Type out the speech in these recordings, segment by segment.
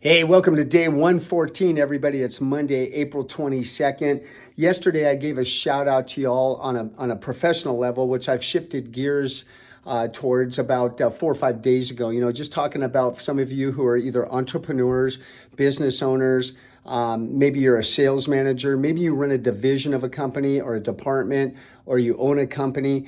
Hey, welcome to day 114, everybody. It's Monday, April 22nd. Yesterday, I gave a shout out to y'all on a professional level, which I've shifted gears towards about 4 or 5 days ago. Just talking about some of you who are either entrepreneurs, business owners, maybe you're a sales manager, maybe you run a division of a company or a department, or you own a company.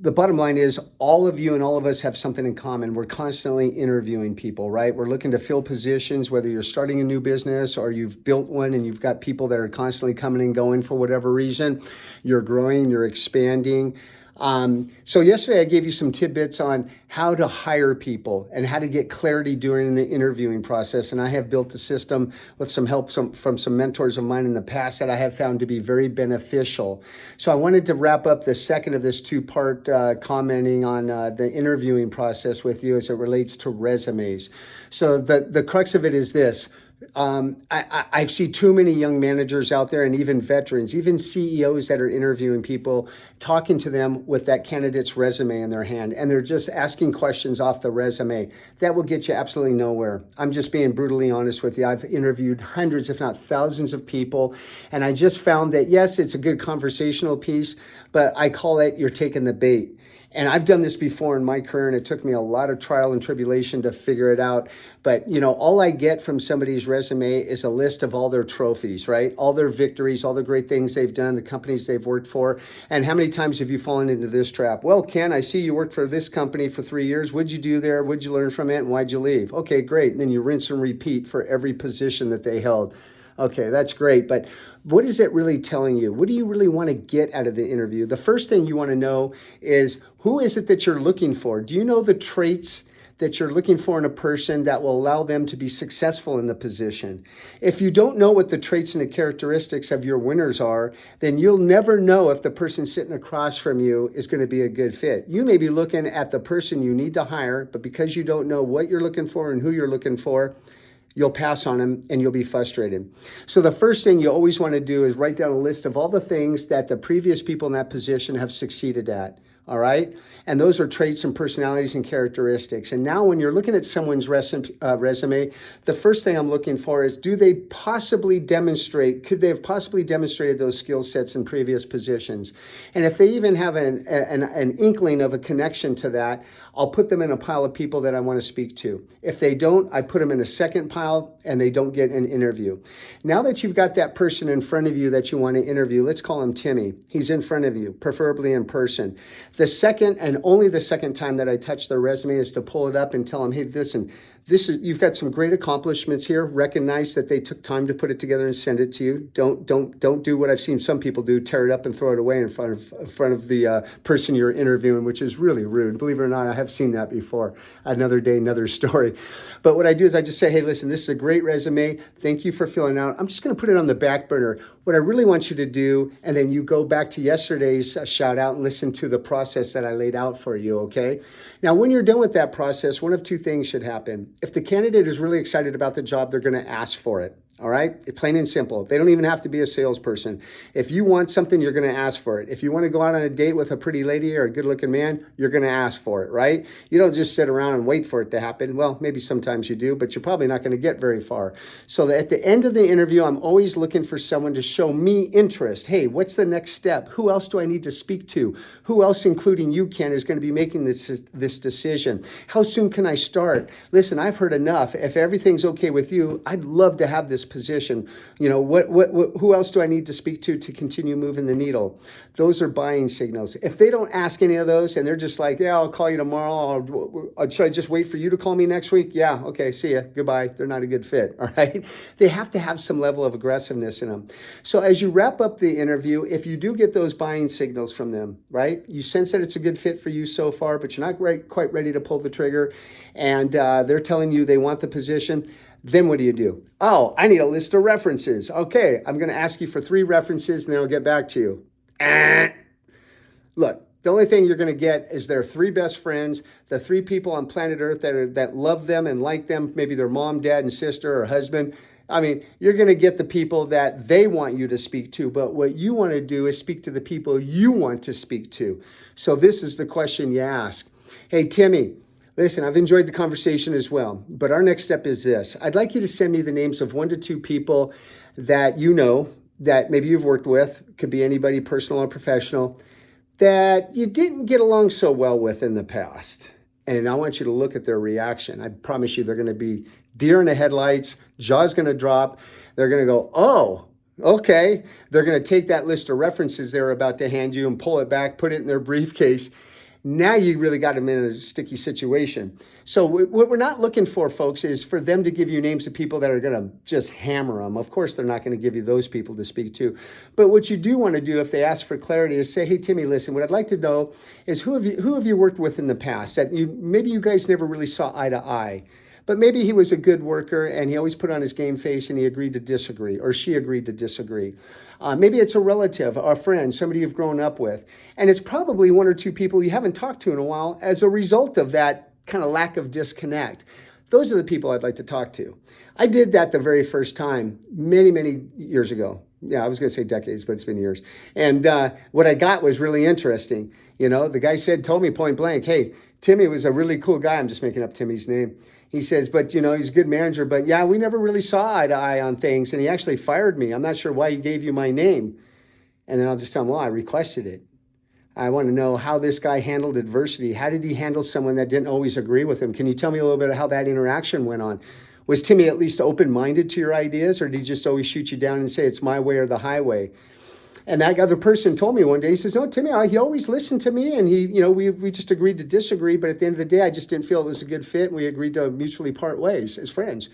The bottom line is all of you and all of us have something in common. We're constantly interviewing people, right? We're looking to fill positions, whether you're starting a new business or you've built one and you've got people that are constantly coming and going for whatever reason. You're growing, you're expanding. So yesterday I gave you some tidbits on how to hire people and how to get clarity during the interviewing process. And I have built a system with some help from some mentors of mine in the past that I have found to be very beneficial. So I wanted to wrap up the second of this two-part commenting on the interviewing process with you as it relates to resumes. So the crux of it is this. I see too many young managers out there and even veterans, even CEOs that are interviewing people, talking to them with that candidate's resume in their hand, and they're just asking questions off the resume. That will get you absolutely nowhere. I'm just being brutally honest with you. I've interviewed hundreds, if not thousands of people, and I just found that, yes, it's a good conversational piece, but I call it you're taking the bait. And I've done this before in my career, and it took me a lot of trial and tribulation to figure it out. But, all I get from somebody's resume is a list of all their trophies, right? All their victories, all the great things they've done, the companies they've worked for. And how many times have you fallen into this trap? Well, Ken, I see you worked for this company for 3 years. What'd you do there? What'd you learn from it? And why'd you leave? Okay, great. And then you rinse and repeat for every position that they held. Okay, that's great. But what is it really telling you? What do you really want to get out of the interview? The first thing you want to know is, who is it that you're looking for? Do you know the traits that you're looking for in a person that will allow them to be successful in the position? If you don't know what the traits and the characteristics of your winners are, then you'll never know if the person sitting across from you is going to be a good fit. You may be looking at the person you need to hire, but because you don't know what you're looking for and who you're looking for, you'll pass on them and you'll be frustrated. So the first thing you always want to do is write down a list of all the things that the previous people in that position have succeeded at. All right. And those are traits and personalities and characteristics. And now when you're looking at someone's resume, the first thing I'm looking for is, could they have possibly demonstrated those skill sets in previous positions? And if they even have an inkling of a connection to that, I'll put them in a pile of people that I want to speak to. If they don't, I put them in a second pile and they don't get an interview. Now that you've got that person in front of you that you want to interview, let's call him Timmy. He's in front of you, preferably in person. The second and only the second time that I touch their resume is to pull it up and tell them, hey, listen, you've got some great accomplishments here. Recognize that they took time to put it together and send it to you. Don't do what I've seen some people do, tear it up and throw it away in front of the person you're interviewing, which is really rude. Believe it or not, I have seen that before. Another day, another story. But what I do is I just say, hey, listen, this is a great resume. Thank you for filling it out. I'm just going to put it on the back burner. What I really want you to do, and then you go back to yesterday's shout out and listen to the process that I laid out for you, okay? Now, when you're done with that process, one of two things should happen. If the candidate is really excited about the job, they're going to ask for it. All right, plain and simple. They don't even have to be a salesperson. If you want something, you're going to ask for it. If you want to go out on a date with a pretty lady or a good looking man, you're going to ask for it, right? You don't just sit around and wait for it to happen. Well, maybe sometimes you do, but you're probably not going to get very far. So at the end of the interview, I'm always looking for someone to show me interest. Hey, what's the next step? Who else do I need to speak to? Who else, including you, Ken, is going to be making this decision? How soon can I start? Listen, I've heard enough. If everything's okay with you, I'd love to have this position. Who else do I need to speak to continue moving the needle? Those are buying signals. If they don't ask any of those and they're just like, yeah, I'll call you tomorrow. Should I just wait for you to call me next week? Yeah. Okay. See ya. Goodbye. They're not a good fit. All right. They have to have some level of aggressiveness in them. So as you wrap up the interview, if you do get those buying signals from them, right, you sense that it's a good fit for you so far, but you're not quite ready to pull the trigger, and they're telling you they want the position, then what do? Oh, I need a list of references. Okay, I'm going to ask you for 3 references and then I'll get back to you. Look, the only thing you're going to get is their 3 best friends, the 3 people on planet Earth that love them and like them, maybe their mom, dad, and sister or husband. I mean, you're going to get the people that they want you to speak to, but what you want to do is speak to the people you want to speak to. So this is the question you ask. Hey, Timmy, Listen, I've enjoyed the conversation as well, but our next step is this. I'd like you to send me the names of 1 to 2 people that you know that maybe you've worked with, could be anybody personal or professional, that you didn't get along so well with in the past. And I want you to look at their reaction. I promise you they're going to be deer in the headlights, jaw's going to drop. They're going to go, oh, okay. They're going to take that list of references they're about to hand you and pull it back, put it in their briefcase. Now you really got them in a sticky situation. So what we're not looking for, folks, is for them to give you names of people that are going to just hammer them. Of course, they're not going to give you those people to speak to. But what you do want to do if they ask for clarity is say, hey, Timmy, listen, what I'd like to know is who have you worked with in the past that maybe you guys never really saw eye to eye. But maybe he was a good worker and he always put on his game face and he agreed to disagree, or she agreed to disagree. Maybe it's a relative, a friend, somebody you've grown up with. And it's probably 1 or 2 people you haven't talked to in a while as a result of that kind of lack of disconnect. Those are the people I'd like to talk to. I did that the very first time many, many years ago. Yeah, I was going to say decades, but it's been years. And what I got was really interesting. You know, the guy told me point blank, hey, Timmy was a really cool guy. I'm just making up Timmy's name. He says, but, you know, he's a good manager. But, yeah, we never really saw eye to eye on things. And he actually fired me. I'm not sure why he gave you my name. And then I'll just tell him, well, I requested it. I want to know how this guy handled adversity. How did he handle someone that didn't always agree with him? Can you tell me a little bit of how that interaction went on? Was Timmy at least open-minded to your ideas, or did he just always shoot you down and say it's my way or the highway? And that other person told me one day, he says, no, Timmy, he always listened to me, and we just agreed to disagree, but at the end of the day, I just didn't feel it was a good fit, and we agreed to mutually part ways as friends.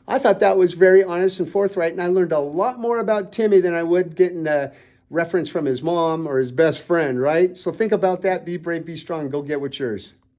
I thought that was very honest and forthright, and I learned a lot more about Timmy than I would getting a reference from his mom or his best friend, right? So think about that. Be brave, be strong, go get what's yours.